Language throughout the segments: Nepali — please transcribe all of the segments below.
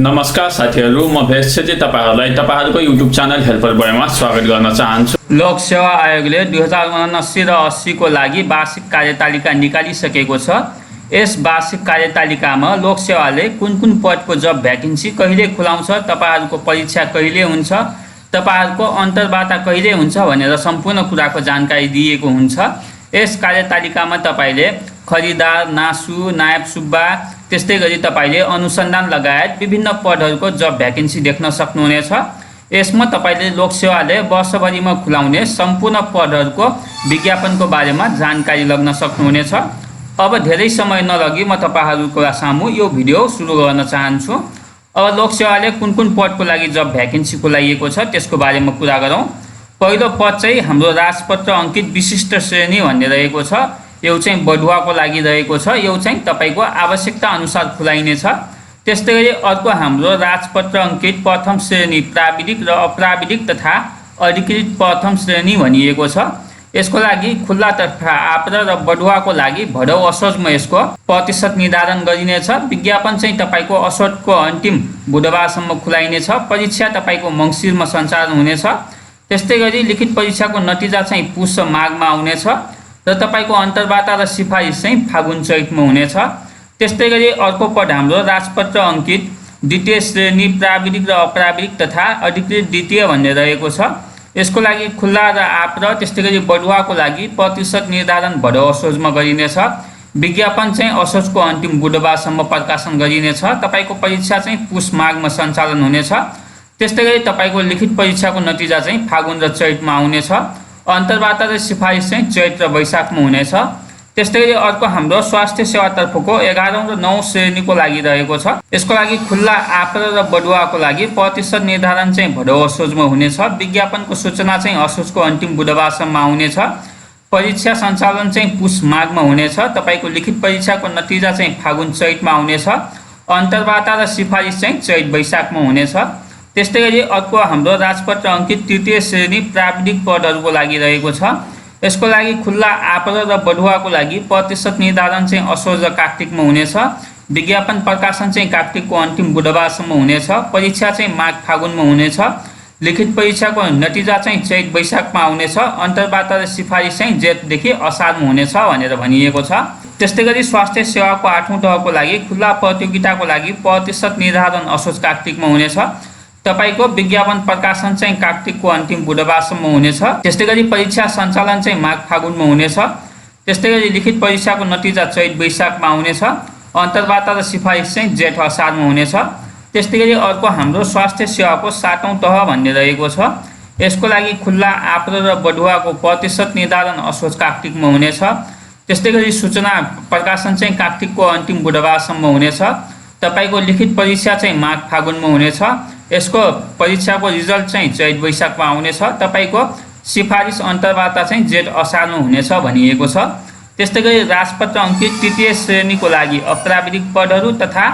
नमस्कार साथीहरु, म भेष छेत्री तपाईहरुलाई तपाईहरुको युट्युब च्यानल हेल्पर बोयमा स्वागत गर्न चाहन्छु। लोक सेवा आयोगले 2079 र 80 को लागि वार्षिक कार्यतालिका निकालिसकेको छ। यस वार्षिक कार्यतालिकामा लोक सेवाले कुन पदको जब भ्याकेन्सी कहिले खुलाउँछ, तपाईहरुको परीक्षा कहिले हुन्छ, तपाईहरुको अन्तर्वार्ता कहिले हुन्छ भनेर सम्पूर्ण कुराको जानकारी दिएको हुन्छ। यस कार्यतालिकामा तपाईले खरिदार, नासु, नायब सुब्बा, त्यस्तै गरी तपाईले अनुसन्धान लगायत विभिन्न पदहरूको जब भ्याकेन्सी देख्न सक्नुहुनेछ। यसमा तपाईले लोक सेवाले वर्षभरिमा खुलाउने सम्पूर्ण पदहरूको विज्ञापनको बारेमा जानकारी लग्न सक्नुहुनेछ। अब धेरै समय नलगी म तपाईहरुको सामु यो भिडियो सुरु गर्न चाहन्छु। अब लोक सेवाले कुन पदको लागि जब भ्याकेन्सी खुलाइएको छ त्यसको बारेमा कुरा गरौँ। पहिलो पद चाहिँ हाम्रो राजपत्र अंकित विशिष्ट श्रेणी भन्ने रहेको छ। यो चाहिँ बढुवाको लागि रहेको छ। यो चाहिँ तपाईको आवश्यकता अनुसार खुलाइनेछ। त्यस्तै गरी अर्को हाम्रो राजपत्र अंकित प्रथम श्रेणी प्राविधिक र अप्राविधिक तथा अधिकृत प्रथम श्रेणी भनिएको छ। यसको लागि खुल्ला तथा आप्र र बढुवाको लागि भदौ असोजमा यसको प्रतिशत निर्धारण गरिनेछ। विज्ञापन चाहिँ तपाईको असोजको अन्तिम बुधबारसम्म खुलाइनेछ। परीक्षा तपाईको मङ्सिरमा सञ्चालन हुनेछ। त्यस्तै गरी लिखित परीक्षाको नतिजा चाहिँ पुष माघमा आउनेछ र तपाईको अन्तर्वार्ता र सिफारिस चाहिँ फागुन चैतमा हुनेछ। त्यस्तै गरी अर्को पद हाम्रो राजपत्र अंकित द्वितीय श्रेणी प्राविधिक र अप्राविधिक तथा अधिकृत द्वितीय भन्ने रहेको छ। यसको लागि खुल्ला र आप्र त्यस्तै गरी बढुवाको लागि प्रतिशत निर्धारण भदौ असोजमा गरिनेछ। विज्ञापन चाहिँ असोजको अन्तिम बुधबारसम्म प्रकाशन गरिनेछ। तपाईको परीक्षा चाहिँ पुष माघमा सञ्चालन हुनेछ। त्यस्तै गरी तपाईको लिखित परीक्षाको नतिजा चाहिँ फागुन र चैतमा आउनेछ। अन्तर्वार्ता र सिफारिस चाहिँ चैत र वैशाखमा हुनेछ। त्यस्तै गरी अर्को हाम्रो स्वास्थ्य सेवातर्फको 11औं र 9औं श्रेणीको लागि रहेको छ। यसको लागि खुल्ला आप्र र बढुवाको लागि प्रतिशत निर्धारण चाहिँ भदौ असोजमा हुनेछ। विज्ञापनको सूचना चाहिँ असोजको अन्तिम बुधबारसम्म आउनेछ। परीक्षा सञ्चालन चाहिँ पुष माघमा हुनेछ। तपाईको लिखित परीक्षाको नतिजा चाहिँ फागुन चैतमा आउनेछ। अन्तर्वार्ता र सिफारिस चाहिँ चैत वैशाखमा हुनेछ। त्यस्तै गरी अर्को हाम्रो राजपत्र अंकित तृतीय श्रेणी प्राविधिक पदहरूको लागि रहेको छ। यसको लागि खुल्ला आप्र र बढुवाको लागि प्रतिशत निर्धारण चाहिँ असोज र कार्तिकमा हुनेछ। विज्ञापन प्रकाशन चाहिँ कार्तिकको अन्तिम बुधबारसम्म हुनेछ। परीक्षा चाहिँ माघ फागुनमा हुनेछ। लिखित परीक्षाको नतिजा चाहिँ चैत वैशाखमा आउनेछ। अन्तर्वार्ता र सिफारिस चाहिँ जेठदेखि असारमा हुनेछ भनेर भनिएको छ। त्यस्तै गरी स्वास्थ्य सेवाको 8औं तहको लागि खुल्ला प्रतियोगिताको लागि प्रतिशत निर्धारण असोज कार्तिकमा हुनेछ। तपाईको विज्ञापन प्रकाशन चाहिँ कार्तिकको अन्तिम बुधबारसम्म हुनेछ। त्यस्तै गरी परीक्षा सञ्चालन चाहिँ माघ फागुनमा हुनेछ। त्यस्तै गरी लिखित परीक्षाको नतिजा चैत वैशाखमा आउनेछ। अन्तर्वार्ता र सिफारिस चाहिँ जेठ असारमा हुनेछ। त्यस्तै गरी अर्को हाम्रो स्वास्थ्य सेवाको 7औं तह भन्ने रहेको छ। यसको लागि खुल्ला आप्र र बढुवाको प्रतिशत निर्धारण असोज कार्तिकमा हुनेछ। त्यस्तै गरी सूचना प्रकाशन चाहिँ कार्तिकको अन्तिम बुधबारसम्म हुनेछ। तपाईको लिखित परीक्षा चाहिँ माघ फागुनमा हुनेछ। यसको परीक्षाको रिजल्ट चाहिँ चैत वैशाखमा आउनेछ। तपाईको सिफारिस अन्तर्वार्ता चाहिँ जेठ असारमा हुनेछ भनिएको छ। त्यस्तै गरी राजपत्र अंकित तृतीय श्रेणीको लागि अप्राविधिक पदहरू तथा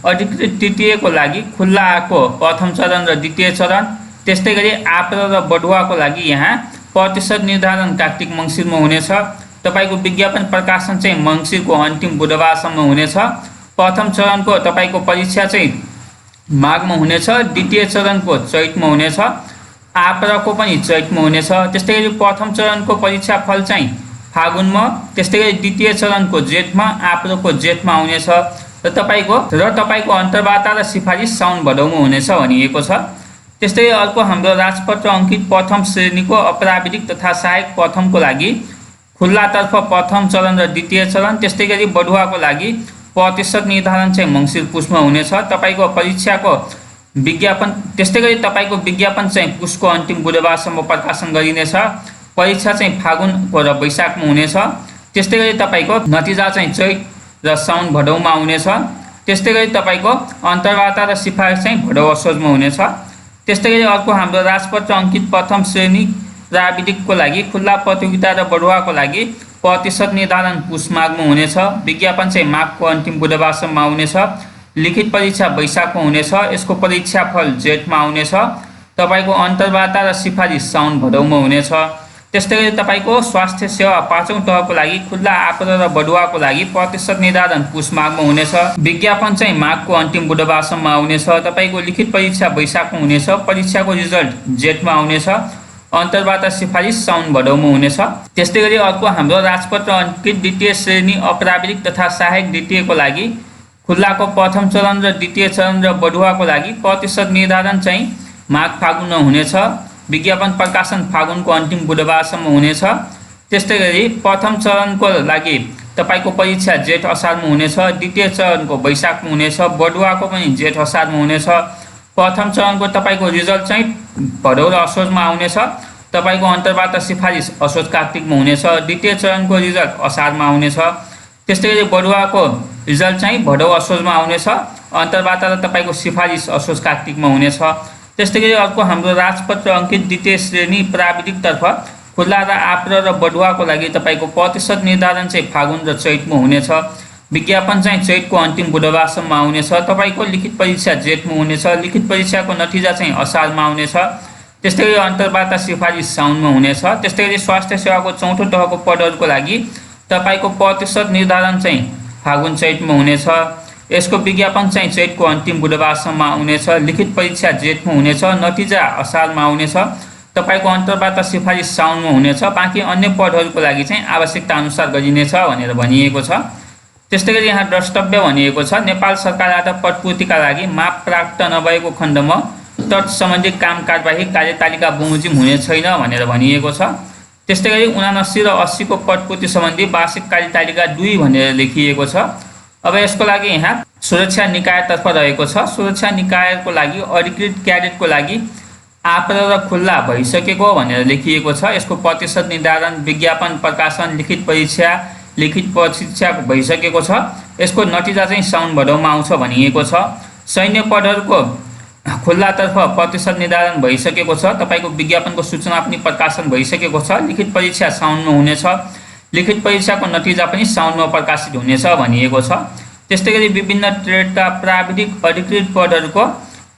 अधिकृत तृतीयको लागि खुल्लाको प्रथम चरण र द्वितीय चरण, त्यस्तै गरी आप्र र बढुवाको लागि यहाँ प्रतिशत निर्धारण कार्तिक मङ्सिरमा हुनेछ। तपाईको विज्ञापन प्रकाशन चाहिँ मङ्सिरको अन्तिम बुधबारसम्म हुनेछ। प्रथम चरणको तपाईको परीक्षा चाहिँ माघमा हुनेछ। द्वितीय चरणको चैतमा हुनेछ। आप्रको पनि चैतमा हुनेछ। त्यस्तै गरी प्रथम चरणको परीक्षा फल चाहिँ फागुनमा, त्यस्तै गरी द्वितीय चरणको जेठमा, आप्रको जेठमा आउनेछ र तपाईको अन्तर्वार्ता र सिफारिस साउन भदौमा हुनेछ भनिएको छ। त्यस्तै अर्को हाम्रो राजपत्र अंकित प्रथम श्रेणीको अपराविधिक तथा सहायक प्रथमको लागि खुल्लातर्फ प्रथम चरण र द्वितीय चरण, त्यस्तै गरी बढुवाको लागि प्रतिशत निर्धारण चाहिँ मङ्सिर पुषमा हुनेछ। तपाईको परीक्षाको विज्ञापन त्यस्तै गरी तपाईको विज्ञापन चाहिँ पुषको अन्तिम बुधबारसम्म प्रकाशन गरिनेछ। परीक्षा चाहिँ फागुन र वैशाखमा हुनेछ। त्यस्तै गरी तपाईको नतिजा चाहिँ चैत र साउन भदौमा आउनेछ। त्यस्तै गरी तपाईको अन्तर्वार्ता र सिफारिस चाहिँ भदौ असोजमा हुनेछ। त्यस्तै गरी अर्को हाम्रो राजपत्र अंकित प्रथम श्रेणी प्राविधिकको लागि खुल्ला प्रतियोगिता र बढुवाको लागि प्रतिशत निर्धारण पुष माघमा हुनेछ। विज्ञापन चाहिँ माघको अन्तिम बुधबारसम्म आउनेछ। लिखित परीक्षा वैशाखमा हुनेछ। यसको परीक्षा फल जेठमा आउनेछ। तपाईको अन्तर्वार्ता र सिफारिस साउन भदौमा हुनेछ। त्यस्तै गरी तपाईँको स्वास्थ्य सेवा 5औं तहको लागि खुल्ला आप्रह र बढुवाको लागि प्रतिशत निर्धारण पुस माघमा हुनेछ। विज्ञापन चाहिँ माघको अन्तिम बुधबारसम्म आउनेछ। तपाईँको लिखित परीक्षा वैशाखमा हुनेछ। परीक्षाको रिजल्ट जेठमा आउनेछ। अन्तर्वार्ता सिफारिस साउन भदौमा हुनेछ। त्यस्तै गरी अर्को हाम्रो राजपत्र अङ्कित द्वितीय श्रेणी अपराविधिक तथा सहायक द्वितीयको लागि खुल्लाको प्रथम चरण र द्वितीय चरण र बढुवाको लागि प्रतिशत निर्धारण चाहिँ माघ फागुनमा हुनेछ। विज्ञापन प्रकाशन फागुनको अन्तिम बुधबारसम्म हुनेछ। त्यस्तै गरी प्रथम चरणको लागि तपाईँको परीक्षा जेठ असारमा हुनेछ। द्वितीय चरणको वैशाखमा हुनेछ। बढुवाको पनि जेठ असारमा हुनेछ। प्रथम चरणको तपाईँको रिजल्ट चाहिँ भदौ र असोजमा आउनेछ। तपाईँको अन्तर्वार्ता सिफारिस असोज कार्तिकमा हुनेछ। द्वितीय चरणको रिजल्ट असारमा आउनेछ। त्यस्तै गरी बढुवाको रिजल्ट चाहिँ भदौ असोजमा आउनेछ। अन्तर्वार्ता र तपाईँको सिफारिस असोज कार्तिकमा हुनेछ। त्यस्तै गरी अर्को हाम्रो राजपत्र अङ्कित द्वितीय श्रेणी प्राविधिकतर्फ खुल्ला र आप्रह र बढुवाको लागि तपाईँको प्रतिशत निर्धारण चाहिँ फागुन र चैतमा हुनेछ। विज्ञापन चाहिँ चैतको अन्तिम बुधबारसम्म आउनेछ। तपाईँको लिखित परीक्षा जेठमा हुनेछ। लिखित परीक्षाको नतिजा चाहिँ असारमा आउनेछ। त्यस्तै गरी अन्तर्वार्ता सिफारिस साउनमा हुनेछ। त्यस्तै गरी स्वास्थ्य सेवाको 4औं तहको पदहरूको लागि तपाईँको प्रतिशत निर्धारण चाहिँ फागुन चैतमा हुनेछ। यसको विज्ञापन चाहिँ चैतको अन्तिम बुधबारसम्म आउनेछ। लिखित परीक्षा जेठमा हुनेछ। नतिजा असारमा आउनेछ। तपाईँको अन्तर्वार्ता सिफारिस साउनमा हुनेछ। बाँकी अन्य पदहरूको लागि चाहिँ आवश्यकता अनुसार गरिनेछ भनेर भनिएको छ। त्यस्तै गरी यहाँ द्रष्टव्य भनिएको छ नेपाल सरकारबाट पदपूर्तिका लागि माप प्राप्त नभएको खण्डमा तत्सम्बन्धी काम कारबाही कार्यतालिका बमोजिम हुने छैन भनेर भनिएको छ। त्यस्तै गरी 79 र 80 को पदपूर्ति सम्बन्धी वार्षिक कार्यतालिका 2 भनेर लेखिएको छ। अब यसको लागि यहाँ सुरक्षा निकायतर्फ रहेको छ। सुरक्षा निकायको लागि अधिकृत क्याडेटको लागि आप्रह र खुल्ला भइसकेको भनेर लेखिएको छ। यसको प्रतिशत निर्धारण विज्ञापन प्रकाशन लिखित परीक्षा भइसकेको छ। यसको नतिजा चाहिँ साउन भदौमा आउँछ भनिएको छ। सैन्य पदहरूको खुल्लातर्फ प्रतिशत निर्धारण भइसकेको छ। तपाईँको विज्ञापनको सूचना पनि प्रकाशन भइसकेको छ। लिखित परीक्षा साउनमा हुनेछ। लिखित परीक्षाको नतिजा पनि साउनमा प्रकाशित हुनेछ भनिएको छ। त्यस्तै गरी विभिन्न ट्रेडका प्राविधिक अधिकृत पदहरूको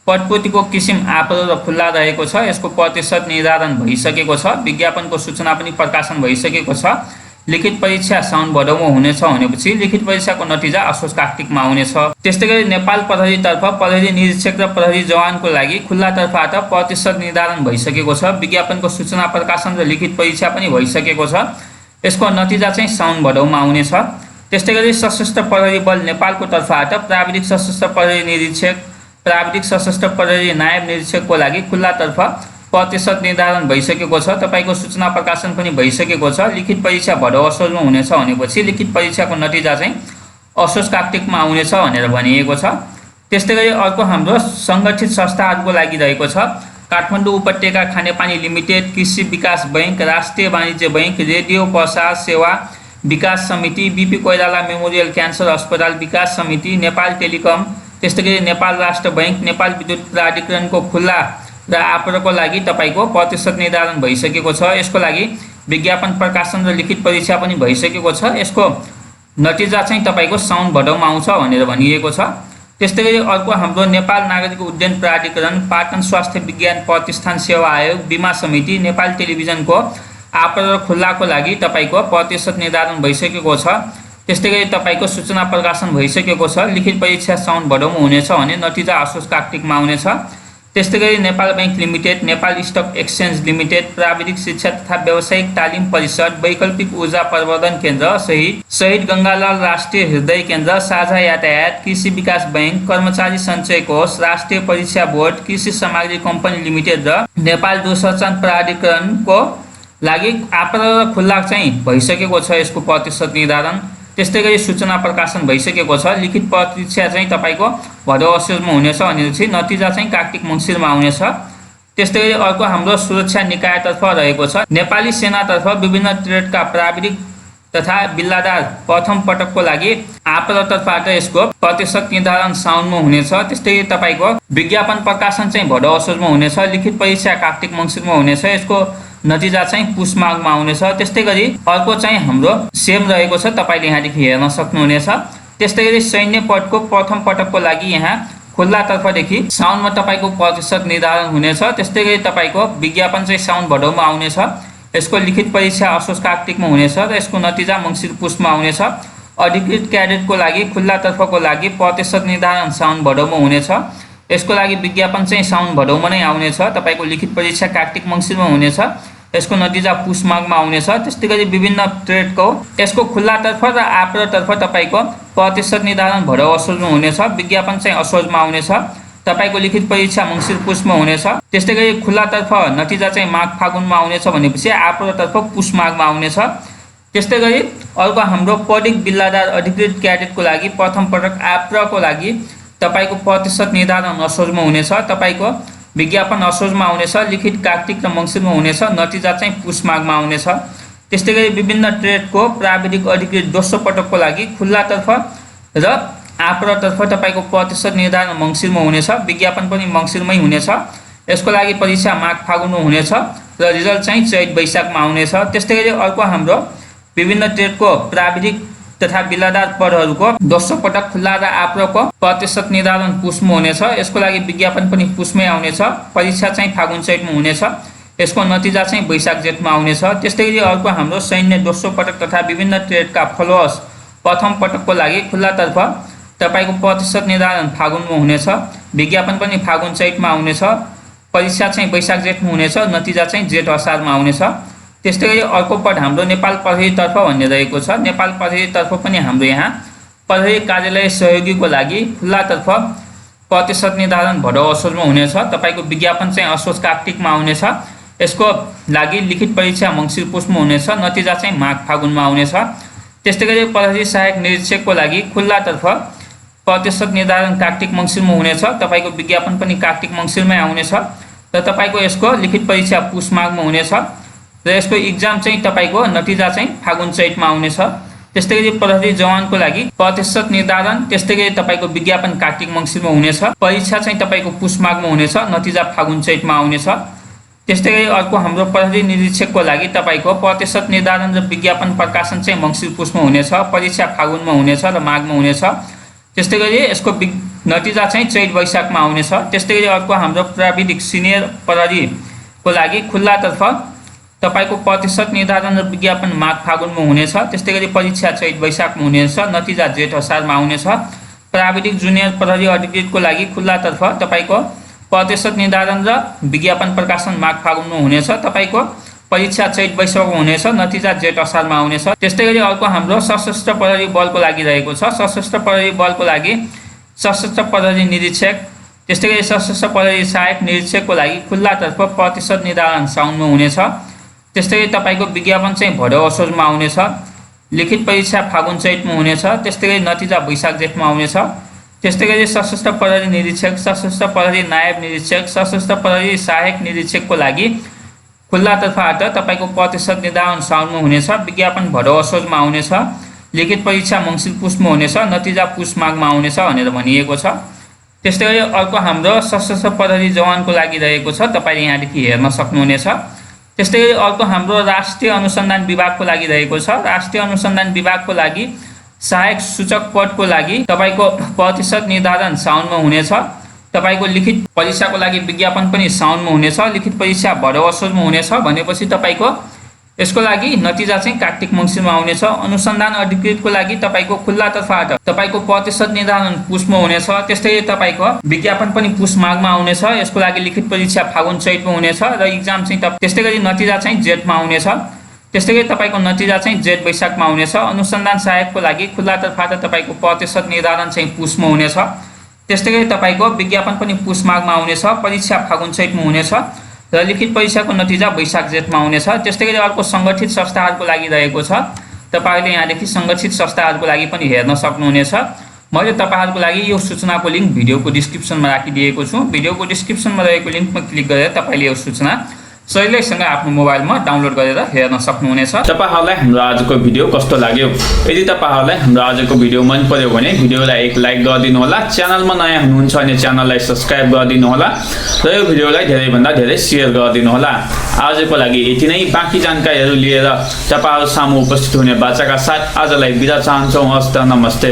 पदपूर्तिको किसिम आप्रह र खुल्ला रहेको छ। यसको प्रतिशत निर्धारण भइसकेको छ। विज्ञापनको सूचना पनि प्रकाशन भइसकेको छ। लिखित परीक्षा साउन भदौमा हुनेछ भनेपछि लिखित परीक्षाको नतिजा असोज कार्तिकमा आउनेछ। त्यस्तै गरी नेपाल प्रहरीतर्फ प्रहरी निरीक्षक र प्रहरी जवानको लागि खुल्लातर्फबाट प्रतिशत निर्धारण भइसकेको छ। विज्ञापनको सूचना प्रकाशन र लिखित परीक्षा पनि भइसकेको छ। यसको नतिजा चाहिँ साउन भदौमा आउनेछ। त्यस्तै गरी सशस्त्र प्रहरी बल नेपालको तर्फबाट प्राविधिक सशस्त्र प्रहरी निरीक्षक प्राविधिक सशस्त्र प्रहरी नायब निरीक्षकको लागि खुल्लातर्फ प्रतिशत निर्धारण भइसकेको छ। तपाईँको सूचना प्रकाशन पनि भइसकेको छ। लिखित परीक्षा भदौ असोजमा हुनेछ भनेपछि लिखित परीक्षाको नतिजा चाहिँ असोज कार्तिकमा आउनेछ भनेर भनिएको छ। त्यस्तै गरी अर्को हाम्रो सङ्गठित संस्थाहरूको लागि रहेको छ काठमाडौँ उपत्यका खानेपानी लिमिटेड, कृषि विकास बैंक, राष्ट्रिय वाणिज्य बैंक, रेडियो प्रसार सेवा विकास समिति, बीपी कोइराला मेमोरियल क्यान्सर अस्पताल विकास समिति, नेपाल टेलिकम, त्यस्तै गरी नेपाल राष्ट्र बैंक, नेपाल विद्युत प्राधिकरणको खुल्ला र आप्रहको लागि तपाईँको प्रतिशत निर्धारण भइसकेको छ। यसको लागि विज्ञापन प्रकाशन र लिखित परीक्षा पनि भइसकेको छ। यसको नतिजा चाहिँ तपाईँको साउन भदौमा आउँछ भनेर भनिएको छ। त्यस्तै गरी अर्को हाम्रो नेपाल नागरिक उड्डयन प्राधिकरण, पाटन स्वास्थ्य विज्ञान प्रतिष्ठान सेवा आयोग, बीमा समिति, नेपाल टेलिभिजनको आप्रह र खुल्लाको लागि तपाईँको प्रतिशत निर्धारण भइसकेको छ। त्यस्तै गरी तपाईँको सूचना प्रकाशन भइसकेको छ। लिखित परीक्षा साउन भदौमा हुनेछ भने नतिजा असोज कार्तिकमा आउनेछ। त्यस्तै गरी Nepal bank limited, Nepal stock exchange limited, प्राविधिक शिक्षा तथा व्यावसायिक तालिम परिषद, वैकल्पिक ऊर्जा प्रवर्धन केन्द्र, शहीद गङ्गालाल राष्ट्रिय हृदय केन्द्र, साझा यातायात, कृषि विकास बैंक, कर्मचारी सञ्चय कोष, राष्ट्रिय परीक्षा बोर्ड, कृषि सामग्री कम्पनी लिमिटेड र नेपाल दूरसञ्चार प्राधिकरणको लागि आप्रह र खुल्ला चाहिँ भइसकेको छ। यसको प्रतिशत निर्धारण त्यस्तै गरी सूचना प्रकाशन भइसकेको छ। लिखित परीक्षा चाहिँ तपाईँको भदौ असोजमा हुनेछ भनेपछि नतिजा चाहिँ कार्तिक मङ्सिरमा आउनेछ। त्यस्तै गरी अर्को हाम्रो सुरक्षा निकायतर्फ रहेको छ नेपाली सेनातर्फ विभिन्न ट्रेडका प्राविधिक तथा बिल्लादार प्रथम पटकको लागि आप्रहतर्फबाट यसको प्रतिशत निर्धारण साउनमा हुनेछ। त्यस्तै तपाईँको विज्ञापन प्रकाशन चाहिँ भदौ असोजमा हुनेछ। लिखित परीक्षा कार्तिक मङ्सिरमा हुनेछ। यसको नतिजा चाहिँ पुस माघमा आउनेछ। त्यस्तै गरी अर्को चाहिँ हाम्रो सेम रहेको छ, तपाईँले यहाँदेखि हेर्न सक्नुहुनेछ। त्यस्तै गरी सैन्य पदको प्रथम पटकको लागि यहाँ खुल्लातर्फदेखि साउनमा तपाईँको प्रतिशत निर्धारण हुनेछ। त्यस्तै गरी तपाईँको विज्ञापन चाहिँ साउन भदौमा आउनेछ। यसको लिखित परीक्षा असोज कार्तिकमा हुनेछ र यसको नतिजा मङ्सिर पुसमा हुनेछ। अधिकृत क्याडेटको लागि खुल्लातर्फको लागि प्रतिशत निर्धारण साउन भदौमा हुनेछ। यसको लागि विज्ञापन चाहिँ साउन भदौमा नै आउनेछ। तपाईँको लिखित परीक्षा कार्तिक मङ्सिरमा हुनेछ। यसको नतिजा पुस माघमा आउनेछ। त्यस्तै गरी विभिन्न ट्रेडको यसको खुल्लातर्फ र आप्रतर्फ तपाईँको प्रतिशत निर्धारण भदौ असोजमा हुनेछ। विज्ञापन चाहिँ असोजमा आउनेछ। तपाईँको लिखित परीक्षा मङ्सिर पुसमा हुनेछ। त्यस्तै गरी खुल्लातर्फ नतिजा चाहिँ माघ फागुनमा आउनेछ भनेपछि आप्रतर्फ पुस माघमा आउनेछ। त्यस्तै गरी अर्को हाम्रो पदिक बिल्लादार अधिकृत क्याडेटको लागि प्रथम पटक आप्रको लागि तपाईँको प्रतिशत निर्धारण असोजमा हुनेछ। तपाईँको विज्ञापन असोजमा आउनेछ। लिखित कार्तिक र मङ्सिरमा हुनेछ। नतिजा चाहिँ पुस माघमा आउनेछ। त्यस्तै गरी विभिन्न ट्रेडको प्राविधिक अधिकृत दोस्रो पटकको लागि खुल्लातर्फ र आप्रतर्फ तपाईँको प्रतिशत निर्धारण मङ्सिरमा हुनेछ। विज्ञापन पनि मङ्सिरमै हुनेछ। यसको लागि परीक्षा माघ फागुनमा हुनेछ र रिजल्ट चाहिँ चैत वैशाखमा आउनेछ। त्यस्तै गरी अर्को हाम्रो विभिन्न ट्रेडको प्राविधिक तथा बिल्लादार पदहरूको दोस्रो पटक खुल्ला र आप्रको प्रतिशत निर्धारण पुसमा हुनेछ। यसको लागि विज्ञापन पनि पुसमै आउनेछ। परीक्षा चाहिँ फागुन चैतमा हुनेछ। यसको नतिजा चाहिँ वैशाख जेठमा आउनेछ। त्यस्तै गरी अर्को हाम्रो सैन्य दोस्रो पटक तथा विभिन्न ट्रेडका फलोअर्स प्रथम पटकको लागि खुल्लातर्फ तपाईँको प्रतिशत निर्धारण फागुनमा हुनेछ। विज्ञापन पनि फागुन चैतमा आउनेछ। परीक्षा चाहिँ वैशाख जेठमा हुनेछ। नतिजा चाहिँ जेठ असारमा आउनेछ। त्यस्तै गरी अर्को पद हाम्रो नेपाल प्रहरीतर्फ भन्ने रहेको छ। नेपाल प्रहरीतर्फ पनि हाम्रो यहाँ प्रहरी कार्यालय सहयोगीको लागि खुल्लातर्फ प्रतिशत निर्धारण भदौ असोजमा हुनेछ। तपाईँको विज्ञापन चाहिँ असोज कार्तिकमा आउनेछ। यसको लागि लिखित परीक्षा मङ्सिर पुसमा हुनेछ। नतिजा चाहिँ माघ फागुनमा आउनेछ। त्यस्तै गरी प्रहरी सहायक निरीक्षकको लागि खुल्लातर्फ प्रतिशत निर्धारण कार्तिक मङ्सिरमा हुनेछ। तपाईँको विज्ञापन पनि कार्तिक मङ्सिरमै आउनेछ र तपाईँको यसको लिखित परीक्षा पुस माघमा हुनेछ र यसको इक्जाम चाहिँ तपाईँको नतिजा चाहिँ फागुन चैतमा आउनेछ। त्यस्तै गरी प्रहरी जवानको लागि प्रतिशत निर्धारण त्यस्तै गरी तपाईँको विज्ञापन कार्तिक मङ्सिरमा हुनेछ। परीक्षा चाहिँ तपाईँको पुस माघमा हुनेछ। नतिजा फागुन चैतमा आउनेछ। त्यस्तै गरी अर्को हाम्रो प्रहरी निरीक्षकको लागि तपाईँको प्रतिशत निर्धारण र विज्ञापन प्रकाशन चाहिँ मङ्सिर पुसमा हुनेछ। परीक्षा फागुनमा हुनेछ र माघमा हुनेछ। त्यस्तै गरी यसको नतिजा चाहिँ चैत वैशाखमा आउनेछ। त्यस्तै गरी अर्को हाम्रो प्राविधिक सिनियर प्रहरीको लागि खुल्लातर्फ तपाईँको प्रतिशत निर्धारण र विज्ञापन माघ फागुनमा हुनेछ। त्यस्तै गरी परीक्षा चैत वैशाखमा हुनेछ। नतिजा जेठ असारमा आउनेछ। प्राविधिक जुनियर प्रहरी अधिकृतको लागि खुल्लातर्फ तपाईँको प्रतिशत निर्धारण र विज्ञापन प्रकाशन माघ फागुनमा हुनेछ। तपाईँको परीक्षा चैत वैशाखमा हुनेछ। नतिजा जेठ असारमा आउनेछ। त्यस्तै गरी अर्को हाम्रो सशस्त्र प्रहरी बलको लागि रहेको छ। सशस्त्र प्रहरी बलको लागि सशस्त्र प्रहरी निरीक्षक त्यस्तै गरी सशस्त्र प्रहरी सहायक निरीक्षकको लागि खुल्लातर्फ प्रतिशत निर्धारण साउनमा हुनेछ। त्यस्तै गरी तपाईँको विज्ञापन चाहिँ भदौ असोजमा आउनेछ। लिखित परीक्षा फागुन चैतमा हुनेछ। त्यस्तै गरी नतिजा वैशाख जेठमा आउनेछ। त्यस्तै गरी सशस्त्र प्रहरी निरीक्षक सशस्त्र प्रहरी नायब निरीक्षक सशस्त्र प्रहरी सहायक निरीक्षकको लागि खुल्लातर्फबाट तपाईँको प्रतिशत निर्धारण साउनमा हुनेछ। विज्ञापन भदौ असोजमा आउनेछ। लिखित परीक्षा मङ्सिर पुसमा हुनेछ। नतिजा पुस माघमा आउनेछ भनेर भनिएको छ। त्यस्तै गरी अर्को हाम्रो सशस्त्र प्रहरी जवानको लागि रहेको छ। तपाईँले यहाँदेखि हेर्न सक्नुहुनेछ। त्यस्तै गरी अर्को हाम्रो राष्ट्रिय अनुसन्धान विभागको लागि रहेको छ। राष्ट्रिय अनुसन्धान विभागको लागि सहायक सूचक पदको लागि तपाईँको प्रतिशत निर्धारण साउनमा हुनेछ। तपाईँको लिखित परीक्षाको लागि विज्ञापन पनि साउनमा हुनेछ। लिखित परीक्षा भदौ असोजमा हुनेछ भनेपछि तपाईँको यसको लागि नतिजा चाहिँ कार्तिक मङ्सिरमा आउनेछ। अनुसन्धान अधिकृतको लागि तपाईँको खुल्लातर्फबाट तपाईँको प्रतिशत निर्धारण पुसमा हुनेछ। त्यस्तै गरी तपाईँको विज्ञापन पनि पुस माघमा आउनेछ। यसको लागि लिखित परीक्षा फागुन चैतमा हुनेछ र इक्जाम चाहिँ त्यस्तै गरी नतिजा चाहिँ जेठमा आउनेछ। त्यस्तै गरी तपाईँको नतिजा चाहिँ जेठ वैशाखमा आउनेछ। अनुसन्धान सहायकको लागि खुल्लातर्फबाट तपाईँको प्रतिशत निर्धारण चाहिँ पुसमा हुनेछ। त्यस्तै गरी तपाईँको विज्ञापन पनि पुस माघमा आउनेछ। परीक्षा फागुन चैतमा हुनेछ र लिखित परीक्षाको नतिजा वैशाख जेठमा आउनेछ। त्यस्तै गरी अर्को सङ्गठित संस्थाहरूको लागि रहेको छ। तपाईँहरूले यहाँदेखि सङ्गठित संस्थाहरूको लागि पनि हेर्न सक्नुहुनेछ। मैले तपाईँहरूको लागि यो सूचनाको लिङ्क भिडियोको डिस्क्रिप्सनमा राखिदिएको छु। भिडियोको डिस्क्रिप्सनमा रहेको लिङ्कमा क्लिक गरेर तपाईँले यो सूचना सजिलैसँग आफ्नो मोबाइलमा डाउनलोड गरेर हेर्न सक्नुहुनेछ। तपाईहरुलाई हाम्रो आजको भिडियो कस्तो लाग्यो? यदि तपाईहरुलाई हाम्रो आजको भिडियो मन पर्यो भने भिडियोलाई एक लाइक गरिदिनु होला। च्यानलमा नयाँ हुनुहुन्छ भने च्यानललाई सब्स्क्राइब गरिदिनु होला र यो भिडियोलाई धेरै भन्दा धेरै शेयर गरिदिनु होला। आजको लागि यति नै। बाँकी जानकारीहरू लिएर तपाईहरु सामु उपस्थित हुने बाचाका साथ आजलाई बिदा चाहन्छौं। हस्त नमस्ते।